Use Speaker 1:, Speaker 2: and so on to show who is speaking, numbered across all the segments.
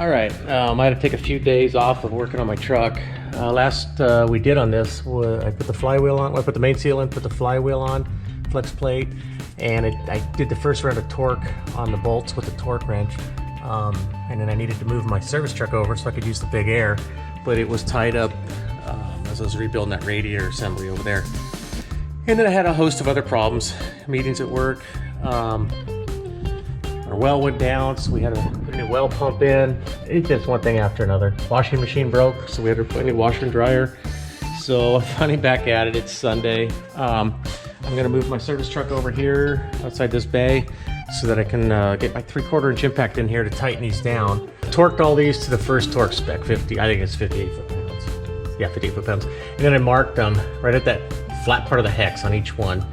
Speaker 1: All right, I had to take a few days off of working on my truck. Last we did on this, I put the flywheel on, I put the main seal in, put the flywheel on, flex plate, and I did the first round of torque on the bolts with the torque wrench. And then I needed to move my service truck over so I could use the big air, but it was tied up as I was rebuilding that radiator assembly over there. And then I had a host of other problems, meetings at work. Our well went down, so we had to put a new well pump in. It's just one thing after another. Washing machine broke, so we had to put a new washer and dryer. So I'm finally back at it. It's Sunday. I'm gonna move my service truck over here outside this bay so that I can get my 3/4 inch impact in here to tighten these down. Torqued all these to the first torque spec, 50, I think it's 58 foot-pounds. Yeah, 58 foot-pounds. And then I marked them right at that flat part of the hex on each one.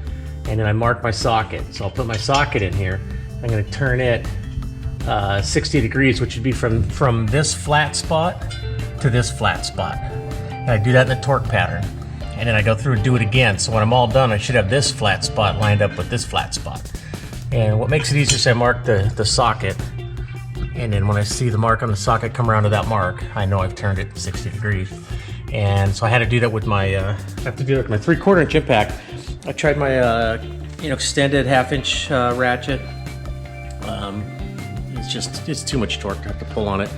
Speaker 1: And then I marked my socket. So I'll put my socket in here. I'm gonna turn it 60 degrees, which would be from this flat spot to this flat spot. And I do that in the torque pattern. And then I go through and do it again. So when I'm all done, I should have this flat spot lined up with this flat spot. And what makes it easier is I mark the socket. And then when I see the mark on the socket come around to that mark, I know I've turned it 60 degrees. And so I had to do that with my, I have to do it with my 3/4 inch impact. I tried my, extended 1/2 inch ratchet. It's too much torque to have to pull on it.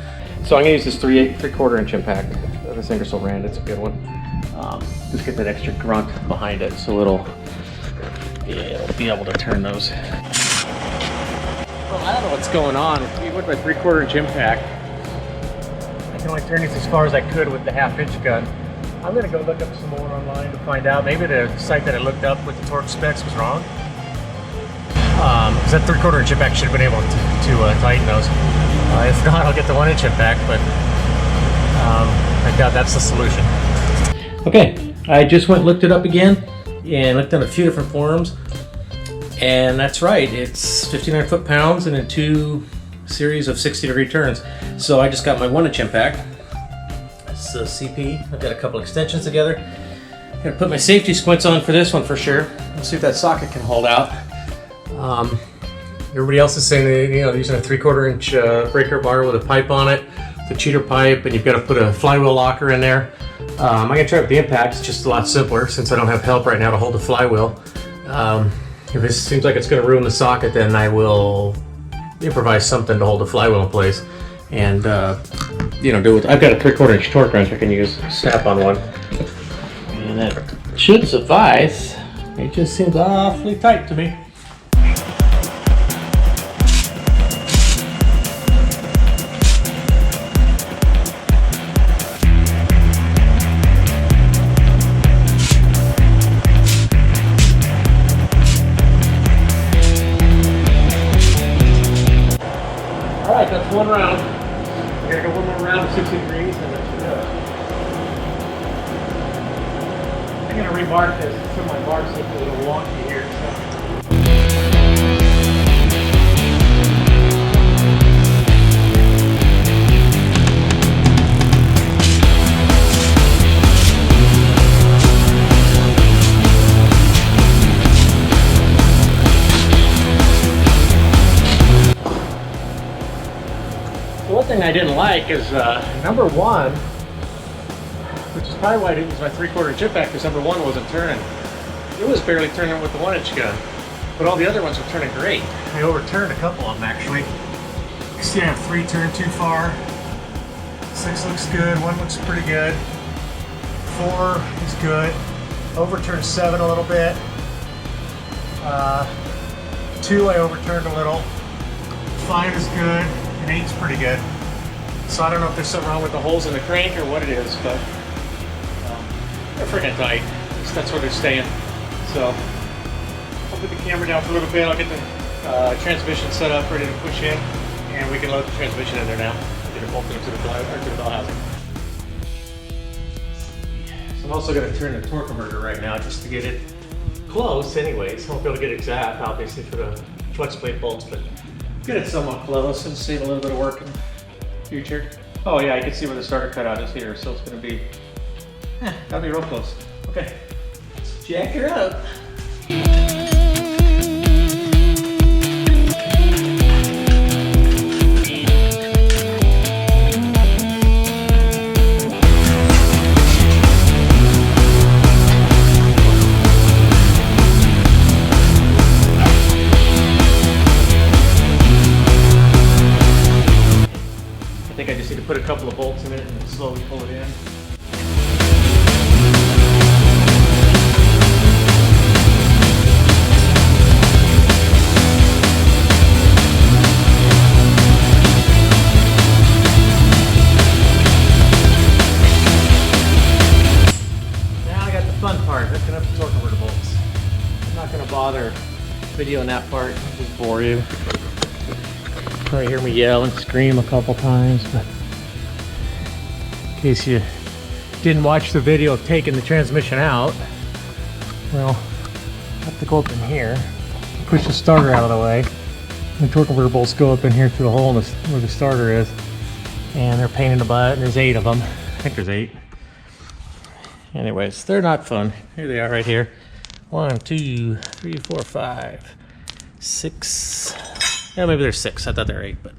Speaker 1: So I'm gonna use this 3/4 inch impact. This Ingersoll Rand, it's a good one. Just get that extra grunt behind it so it'll be able to turn those. Well, I don't know what's going on. Even with my 3/4 inch impact, I can only turn these as far as I could with the 1/2 inch gun. I'm gonna go look up some more online to find out. Maybe the site that I looked up with the torque specs was wrong. Because that 3/4 inch impact should have been able to tighten those. If not, I'll get the 1 inch impact, but I doubt that's the solution. Okay, I just went and looked it up again and looked on a few different forums, and that's right, it's 59 foot-pounds and in 2 series of 60-degree turns. So I just got my 1 inch impact. It's a CP. I've got a couple extensions together. I'm gonna put my safety squints on for this one for sure. Let's see if that socket can hold out. Everybody else is saying that, they're using a 3/4 inch breaker bar with a pipe on it, the cheater pipe, and you've got to put a flywheel locker in there. I'm gonna try it with the impact. It's just a lot simpler since I don't have help right now to hold the flywheel. If it seems like it's gonna ruin the socket, then I will improvise something to hold the flywheel in place and do it. I've got a 3/4 inch torque wrench I can use, snap on one, and that should suffice. It just seems awfully tight to me. That's one round. We're gonna go one more round of 60 degrees and that should do it. I'm gonna remark this. Some of my marks look a little wonky here. One thing I didn't like is number 1, which is probably why I didn't use my 3/4 inch impact, because number 1 wasn't turning. It was barely turning with the 1 inch gun, but all the other ones were turning great. I overturned a couple of them actually. You see I have 3 turned too far. 6 looks good, 1 looks pretty good. 4 is good. Overturned 7 a little bit. 2 I overturned a little. 5 is good. And 8's pretty good. So I don't know if there's something wrong with the holes in the crank or what it is, but they're freaking tight. That's where they're staying. So I'll put the camera down for a little bit. I'll get the transmission set up, ready to push in, and we can load the transmission in there now. Get it bolted up to the bell housing. So I'm also going to turn the torque converter right now just to get it close anyways. I won't be able to get exact, obviously, for the flex plate bolts, but get it somewhat close and save a little bit of work in the future. Oh yeah, I can see where the starter cutout is here, so it's going to be, that'll be real close. Okay, let's jack her up. not gonna bother videoing that part, just bore you. Probably hear me yell and scream a couple times, but in case you didn't watch the video of taking the transmission out, well, I have to go up in here, push the starter out of the way. The torque converter bolts go up in here through the hole in where the starter is, and they're a pain in the butt, and there's 8 of them. I think there's 8. Anyways, they're not fun. Here they are right here. 1, 2, 3, 4, 5, 6. Yeah, maybe there's 6. I thought there were 8, but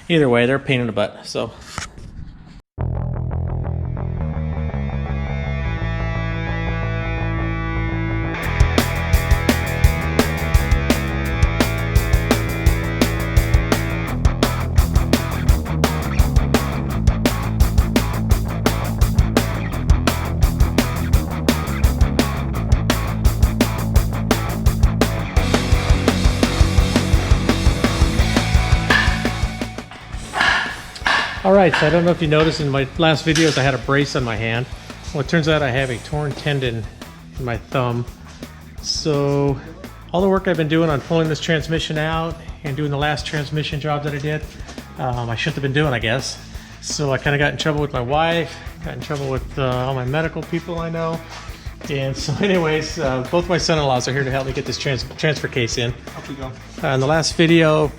Speaker 1: either way, they're a pain in the butt. So. Alright, so I don't know if you noticed in my last videos I had a brace on my hand. Well, it turns out I have a torn tendon in my thumb. So all the work I've been doing on pulling this transmission out and doing the last transmission job that I did, I shouldn't have been doing, I guess. So I kind of got in trouble with my wife, got in trouble with all my medical people I know. And so anyways, both my son-in-laws are here to help me get this transfer case in.
Speaker 2: Off we go.
Speaker 1: In the last video,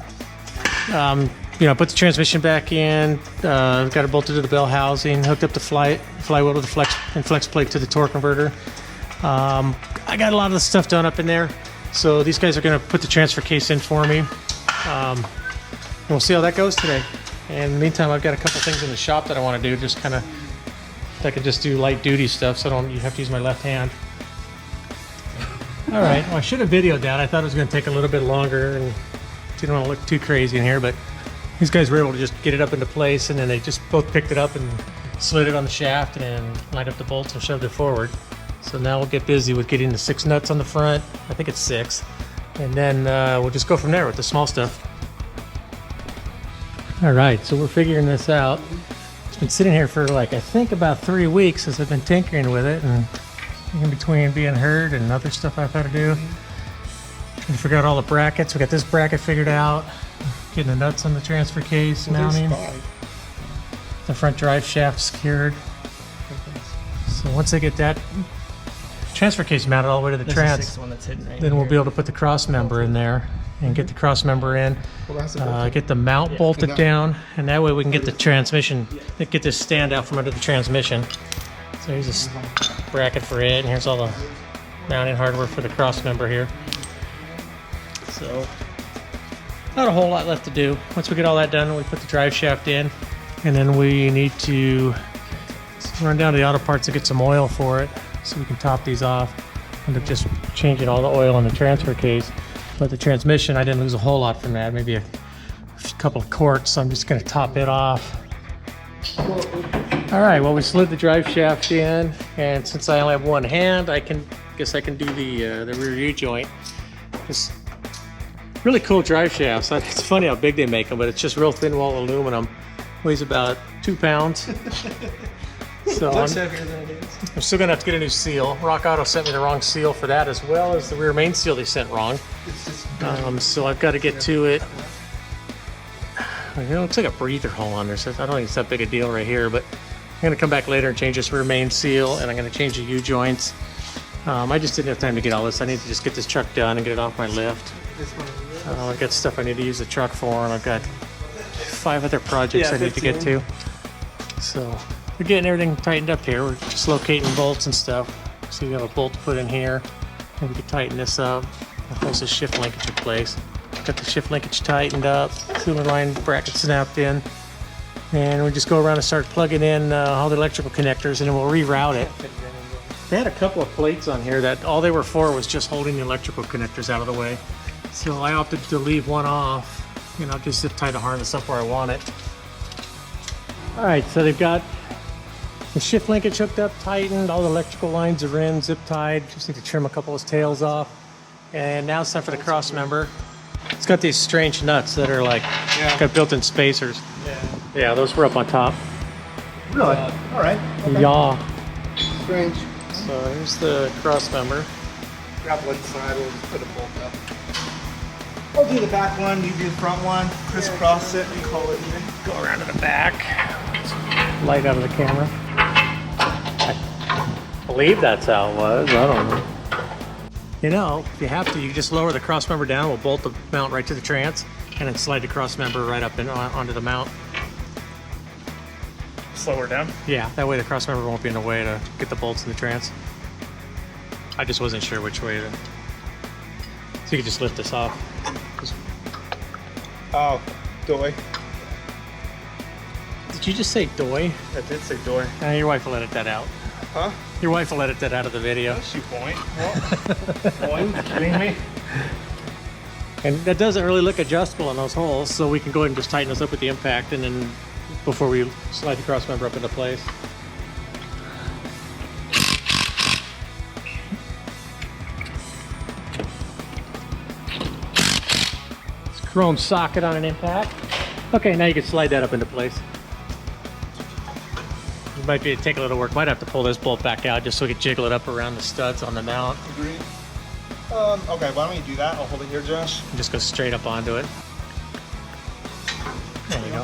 Speaker 1: you know, put the transmission back in, got it bolted to the bell housing, hooked up the flywheel to the flex plate to the torque converter. I got a lot of the stuff done up in there, so these guys are going to put the transfer case in for me. And we'll see how that goes today. And in the meantime, I've got a couple things in the shop that I want to do, just kind of, I can just do light duty stuff, so you have to use my left hand. All right, well, I should have videoed that. I thought it was going to take a little bit longer, and didn't want to look too crazy in here, but these guys were able to just get it up into place, and then they just both picked it up and slid it on the shaft and lined up the bolts and shoved it forward. So now we'll get busy with getting the 6 nuts on the front. I think it's 6. And then we'll just go from there with the small stuff. All right, so we're figuring this out. It's been sitting here for like, I think about 3 weeks since I've been tinkering with it, and in between being hurt and other stuff I've had to do. Trying to figure out all the brackets. We got this bracket figured out. Getting the nuts on the transfer case, mounting. The front drive shaft secured. So once they get that transfer case mounted all the way to the trans, then we'll be able to put the cross member in there and get the cross member in. Get the mount bolted down, and that way we can get the transmission, get this stand out from under the transmission. So here's a bracket for it, and here's all the mounting hardware for the cross member here. So not a whole lot left to do. Once we get all that done, we put the drive shaft in, and then we need to run down to the auto parts and get some oil for it so we can top these off. End up just changing all the oil in the transfer case. But the transmission, I didn't lose a whole lot from that, maybe a couple of quarts, so I'm just going to top it off. All right, well, we slid the drive shaft in, and since I only have one hand, I guess I can do the rear U-joint. This really cool drive shafts. It's funny how big they make them, but it's just real thin wall aluminum. Weighs about 2 pounds. So I'm still gonna have to get a new seal. Rock Auto sent me the wrong seal for that, as well as the rear main seal they sent wrong. So I've got to get to it. It looks like a breather hole on there, so I don't think it's that big a deal right here, but I'm gonna come back later and change this rear main seal, and I'm gonna change the U-joints. I just didn't have time to get all this. I need to just get this truck done and get it off my lift. I've got stuff I need to use the truck for, and I've got 5 other projects I need to get to. So we're getting everything tightened up here. We're just locating bolts and stuff. So we have a bolt to put in here. And we can tighten this up. I'll place the shift linkage in place. Got the shift linkage tightened up. Cooler line bracket snapped in. And we just go around and start plugging in all the electrical connectors, and then we'll reroute it. They had a couple of plates on here that all they were for was just holding the electrical connectors out of the way. So I opted to leave one off, and I'll just zip tie the harness up where I want it. All right, so they've got the shift linkage hooked up, tightened, all the electrical lines are in, zip tied. Just need to trim a couple of tails off. And now it's time for the cross member. It's got these strange nuts that are like, got built-in spacers. Yeah, those were up on top.
Speaker 2: Really? All right. Okay.
Speaker 1: Yeah.
Speaker 2: Strange.
Speaker 1: So here's the cross member.
Speaker 2: grab one side, we'll just put a bolt up. I'll do the back one, you do the front one, crisscross it, and call it even.
Speaker 1: Go around to the back. Light out of the camera. I believe that's how it was. I don't know. You know, if you have to, you just lower the cross member down. We'll bolt the mount right to the trans, and then slide the cross member right up and onto the mount.
Speaker 2: Slow her down?
Speaker 1: Yeah, that way the cross member won't be in the way to get the bolts in the trans. I just wasn't sure which way to. So you could just lift this off.
Speaker 2: Oh, doy.
Speaker 1: Did you just say doy?
Speaker 2: I did say doy.
Speaker 1: Your wife will edit that out.
Speaker 2: Huh?
Speaker 1: Your wife will edit that out of the video.
Speaker 2: Yes, you point. Point? Kidding me?
Speaker 1: And that doesn't really look adjustable in those holes, so we can go ahead and just tighten those up with the impact, and then before we slide the cross member up into place. Chrome socket on an impact. Okay, now you can slide that up into place. It might be take a little work. Might have to pull this bolt back out just so we can jiggle it up around the studs on the mount.
Speaker 2: Agreed. Okay, why don't you do that? I'll hold it here, Josh.
Speaker 1: And just go straight up onto it. There you go.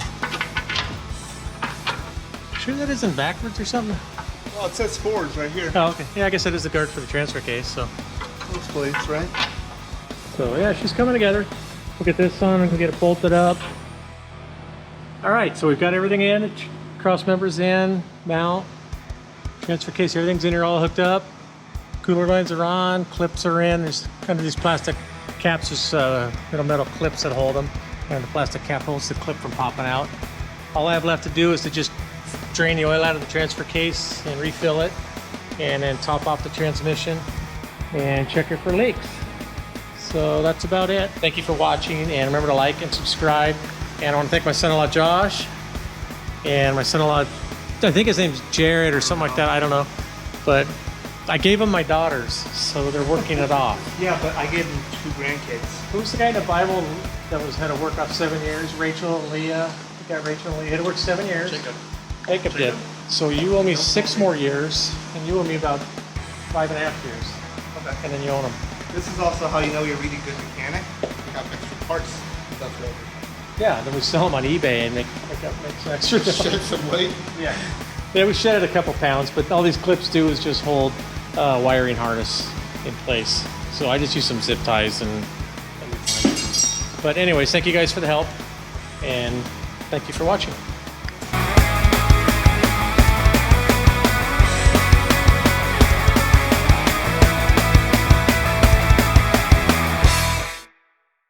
Speaker 1: Sure that isn't backwards or something?
Speaker 2: Well, it says forwards right here.
Speaker 1: Oh, okay. Yeah, I guess that is the guard for the transfer case, so.
Speaker 2: Those plates, right?
Speaker 1: So yeah, she's coming together. We'll get this on and we'll get it bolted up. All right, so we've got everything in. Cross members in, mount, transfer case, everything's in here all hooked up. Cooler lines are on, clips are in. There's kind of these plastic caps, just little metal clips that hold them. And the plastic cap holds the clip from popping out. All I have left to do is to just drain the oil out of the transfer case and refill it, and then top off the transmission and check it for leaks. So that's about it. Thank you for watching, and remember to like and subscribe. And I want to thank my son-in-law Josh and my son-in-law, I think his name's Jared or something like that, I don't know. But I gave him my daughters, so they're working it off.
Speaker 2: Yeah, but I gave him 2 grandkids.
Speaker 1: Who's the guy in the Bible that had to work off 7 years? Rachel and Leah. You got Rachel and Leah. Had to work 7 years. Jacob did. So you owe me 6 more years, and you owe me about 5.5 years.
Speaker 2: Okay.
Speaker 1: And then you own them.
Speaker 2: This is also how you know you're a really good mechanic. You have extra parts. That's right.
Speaker 1: Yeah, then we sell them on eBay and make some extra.
Speaker 2: Shed some weight.
Speaker 1: Yeah. Yeah, we shedded a couple pounds, but all these clips do is just hold wiring harness in place. So I just use some zip ties and be fine. But anyways, thank you guys for the help, and thank you for watching.